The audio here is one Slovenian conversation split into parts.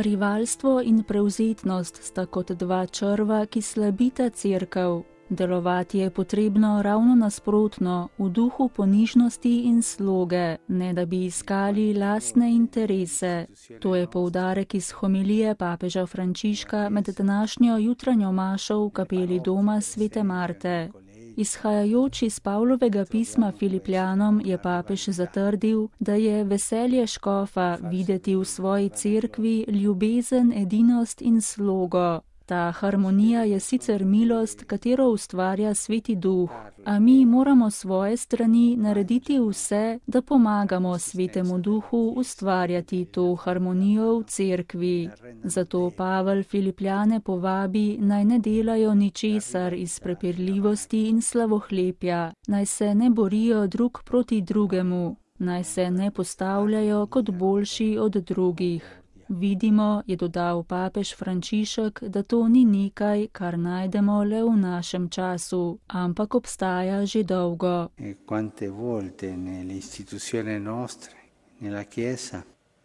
Rivalstvo in prevzetnost sta kot dva črva, ki slabita cerkev. Delovati je potrebno ravno nasprotno, v duhu ponižnosti in sloge, ne da bi iskali lastne interese. To je poudarek iz homilije papeža Frančiška med današnjo jutranjo mašo v kapeli doma Svete Marte. Izhajajoč iz Pavlovega pisma Filipljanom je papež zatrdil, da je veselje škofa videti v svoji cerkvi ljubezen, edinost in slogo. Ta harmonija je sicer milost, katero ustvarja Sveti Duh, a mi moramo svoje strani narediti vse, da pomagamo Svetemu Duhu ustvarjati to harmonijo v cerkvi. Zato Pavel Filipljane povabi, naj ne delajo ničesar iz prepirljivosti in slavohlepja, naj se ne borijo drug proti drugemu, naj se ne postavljajo kot boljši od drugih. Vidimo, je dodal papež Frančišek, da to ni nekaj, kar najdemo le v našem času, ampak obstaja že dolgo. Quante volte nelle istituzioni nostre, nella Chiesa,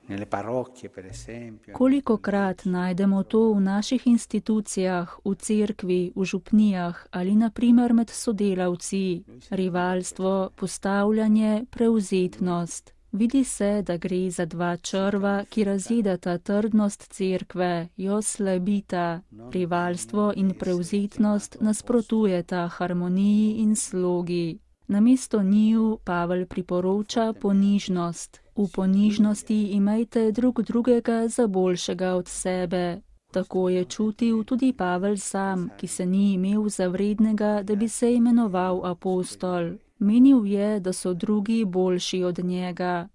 nelle parrocchie per esempio. Kolikokrat najdemo to v naših institucijah, v cerkvi, v župnijah ali na primer med sodelavci. Rivalstvo, postavljanje, prevzetnost. Vidi se, da gre za dva črva, ki razjedata trdnost cerkve, jo slabita. Rivalstvo in prevzetnost nasprotujeta harmoniji in slogi. Namesto njiju Pavel priporoča ponižnost. V ponižnosti imejte drug drugega za boljšega od sebe. Tako je čutil tudi Pavel sam, ki se ni imel za vrednega, da bi se imenoval apostol. Menil je, da so drugi boljši od njega.